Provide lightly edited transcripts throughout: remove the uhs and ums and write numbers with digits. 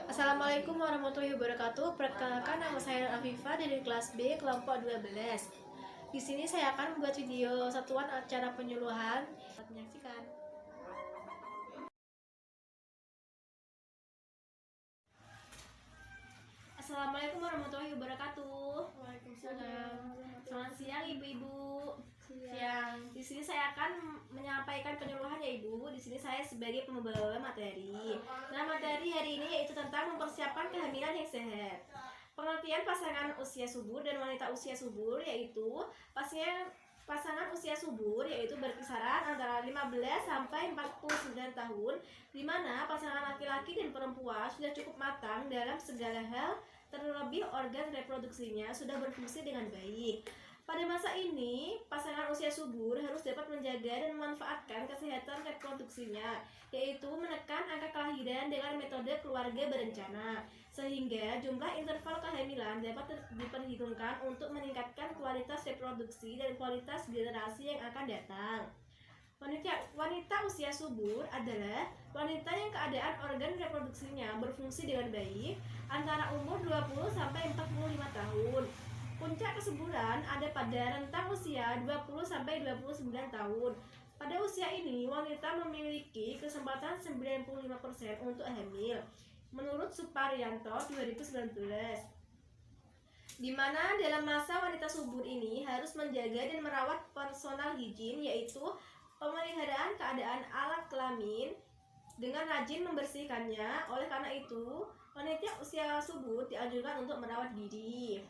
Assalamualaikum warahmatullahi wabarakatuh. Perkenalkan, nama saya Afifah dari kelas B kelompok 12. Di sini saya akan membuat video satuan acara penyuluhan. Selamat menyaksikan. Assalamualaikum warahmatullahi wabarakatuh. Waalaikumsalam. Selamat siang ibu-ibu. Siang. Di sini saya akan menyampaikan penyuluhan ya ibu. Di sini saya sebagai pembawa materi. Nah, materi hari ini yaitu tentang mempersiapkan kehamilan yang sehat. Pengertian pasangan usia subur dan wanita usia subur yaitu pasangan usia subur yaitu berkisaran antara 15 sampai 49 tahun, di mana pasangan laki-laki dan perempuan sudah cukup matang dalam segala hal, terlebih organ reproduksinya sudah berfungsi dengan baik. Pada masa ini, pasangan usia subur harus dapat menjaga dan memanfaatkan kesehatan reproduksinya, yaitu menekan angka kelahiran dengan metode keluarga berencana, sehingga jumlah interval kehamilan dapat diperhitungkan untuk meningkatkan kualitas reproduksi dan kualitas generasi yang akan datang. Wanita usia subur adalah wanita yang keadaan organ reproduksinya berfungsi dengan baik antara umur 20 sampai 45 tahun. Puncak kesuburan ada pada rentang usia 20 sampai 29 tahun. Pada usia ini, wanita memiliki kesempatan 95% untuk hamil, menurut Suparyanto 2019. Di mana dalam masa wanita subur ini harus menjaga dan merawat personal hygiene, yaitu pemeliharaan keadaan alat kelamin dengan rajin membersihkannya. Oleh karena itu, wanita usia subur dianjurkan untuk merawat diri.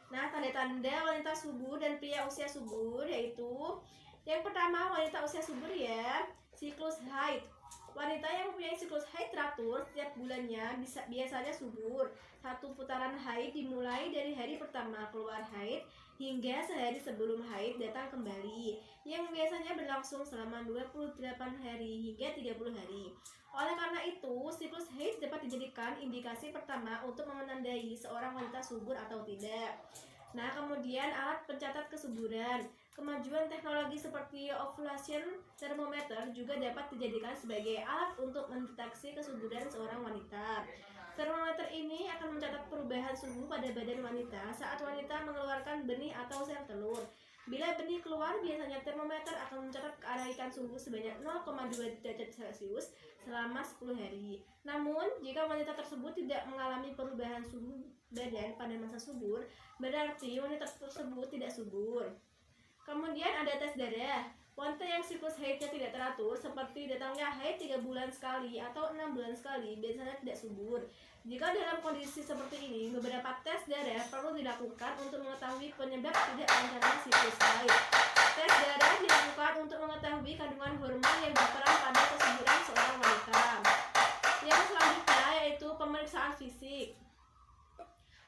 Nah, tanda-tanda wanita subur dan pria usia subur yaitu yang pertama, wanita usia subur ya, siklus haid. Wanita yang mempunyai siklus haid teratur setiap bulannya biasanya subur. Satu putaran haid dimulai dari hari pertama keluar haid hingga sehari sebelum haid datang kembali, yang biasanya berlangsung selama 28 hari hingga 30 hari. Oleh karena itu, siklus haid dapat dijadikan indikasi pertama untuk menandai seorang wanita subur atau tidak. Nah, kemudian alat pencatat kesuburan. Kemajuan teknologi seperti ovulation thermometer juga dapat dijadikan sebagai alat untuk mendeteksi kesuburan seorang wanita. Termometer ini akan mencatat perubahan suhu pada badan wanita saat wanita mengeluarkan benih atau sel telur. Bila benih keluar, biasanya termometer akan mencatat kearahkan suhu sebanyak 0,2 derajat Celcius selama 10 hari. Namun, jika wanita tersebut tidak mengalami perubahan suhu badan pada masa subur, berarti wanita tersebut tidak subur. Kemudian ada tes darah. Wanita yang siklus haidnya tidak teratur, seperti datangnya haid 3 bulan sekali atau 6 bulan sekali, biasanya tidak subur. Jika dalam kondisi seperti ini, beberapa tes darah perlu dilakukan untuk mengetahui penyebab tidak lancarnya siklus haid. Tes darah dilakukan untuk mengetahui kandungan hormon yang berperan pada kesuburan seorang wanita. Yang selanjutnya yaitu pemeriksaan fisik.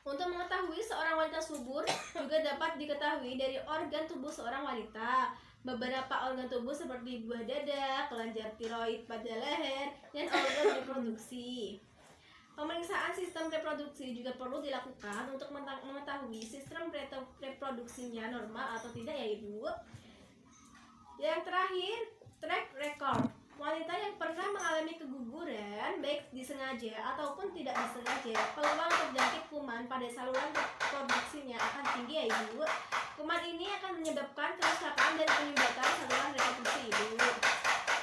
Untuk mengetahui seorang wanita subur juga dapat diketahui dari organ tubuh seorang wanita. Beberapa organ tubuh seperti buah dada, kelenjar tiroid pada leher, dan organ reproduksi. Pemeriksaan sistem reproduksi juga perlu dilakukan untuk mengetahui sistem reproduksinya normal atau tidak ya ibu. Yang terakhir, track record. Wanita yang pernah mengalami keguguran, baik disengaja ataupun tidak disengaja, peluang terjangkit kuman pada saluran reproduksinya akan tinggi ya ibu. Kuman ini akan menyebabkan kerusakan dan penyumbatan saluran reproduksi ibu.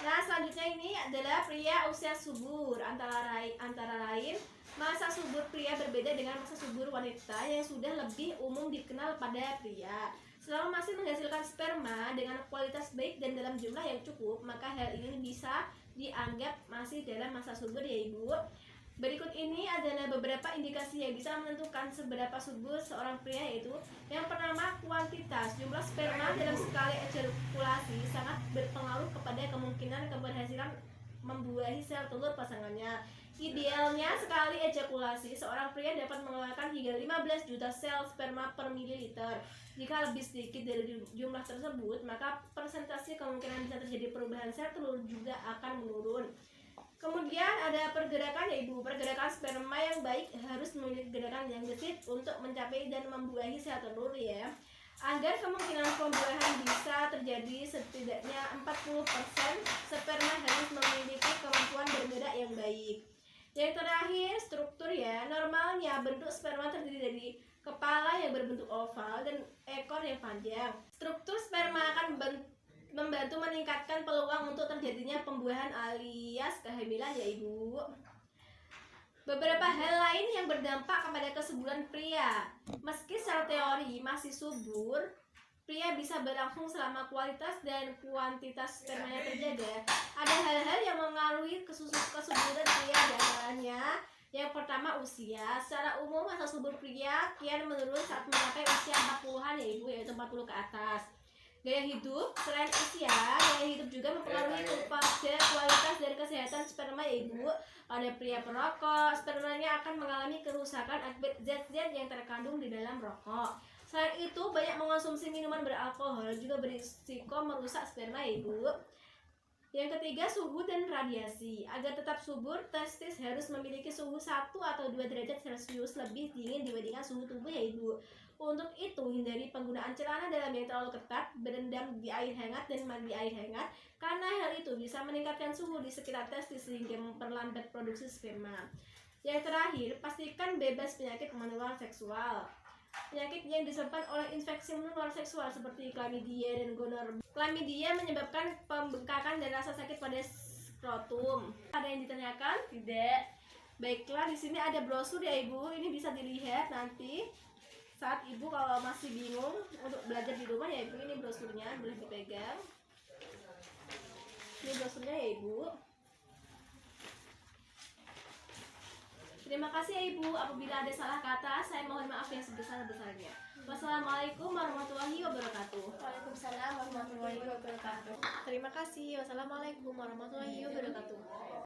Nah, selanjutnya ini adalah pria usia subur. Antara lain, masa subur pria berbeda dengan masa subur wanita yang sudah lebih umum dikenal pada pria. Selama masih menghasilkan sperma dengan kualitas baik dan dalam jumlah yang cukup, maka hal ini bisa dianggap masih dalam masa subur ya ibu. Berikut ini adalah beberapa indikasi yang bisa menentukan seberapa subur seorang pria, yaitu yang pertama, kuantitas. Jumlah sperma dalam sekali ejakulasi sangat berpengaruh kepada kemungkinan keberhasilan membuahi sel telur pasangannya. Idealnya sekali ejakulasi seorang pria dapat mengeluarkan hingga 15 juta sel sperma per mililiter. Jika lebih sedikit dari jumlah tersebut, maka persentase kemungkinan bisa terjadi perubahan sel telur juga akan menurun. Kemudian ada pergerakan ya ibu. Pergerakan sperma yang baik harus memiliki gerakan yang gesit untuk mencapai dan membuahi sel telur ya. Agar kemungkinan pembuahan bisa terjadi setidaknya 40%, sperma harus memiliki kemampuan bergerak yang baik. Yang terakhir, struktur ya. Normalnya bentuk sperma terdiri dari kepala yang berbentuk oval dan ekor yang panjang. Struktur sperma akan membantu meningkatkan peluang untuk terjadinya pembuahan alias kehamilan ya Ibu. Beberapa hal lain yang berdampak kepada kesuburan pria. Meski secara teori masih subur, pria bisa berlangsung selama kualitas dan kuantitas spermanya terjaga. Ada hal-hal yang mengaruhi kesuburan pria, diantaranya yang pertama usia. Secara umum masa subur pria kian menurun saat mencapai usia 40-an ya Ibu, yaitu 40 ke atas. Gaya hidup, selain usia, gaya hidup juga mempengaruhi kepada kualitas dan kesehatan sperma ya Ibu. Pada pria perokok, spermanya akan mengalami kerusakan akibat zat-zat yang terkandung di dalam rokok. Selain itu, banyak mengonsumsi minuman beralkohol juga berisiko merusak sperma ya Ibu. Yang ketiga, suhu dan radiasi. Agar tetap subur, testis harus memiliki suhu 1 atau 2 derajat Celcius lebih dingin dibandingkan suhu tubuh ya Ibu. Untuk itu, hindari penggunaan celana dalam yang terlalu ketat, berendam di air hangat dan mandi air hangat, karena hal itu bisa meningkatkan suhu di sekitar testis sehingga memperlambat produksi sperma. Yang terakhir, pastikan bebas penyakit menular seksual. Penyakit yang disebabkan oleh infeksi menular seksual seperti chlamydia dan gonorrhea. Chlamydia menyebabkan pembengkakan dan rasa sakit pada skrotum. Ada yang ditanyakan? Tidak. Baiklah, di sini ada brosur ya Ibu. Ini bisa dilihat nanti saat Ibu kalau masih bingung untuk belajar di rumah ya Ibu. Ini brosurnya, boleh dipegang. Ini brosurnya ya Ibu. Terima kasih ya Ibu. Apabila ada salah kata, saya mohon maaf yang sebesar-besarnya. Wassalamualaikum warahmatullahi wabarakatuh. Waalaikumsalam warahmatullahi wabarakatuh. Terima kasih. Wassalamualaikum warahmatullahi wabarakatuh.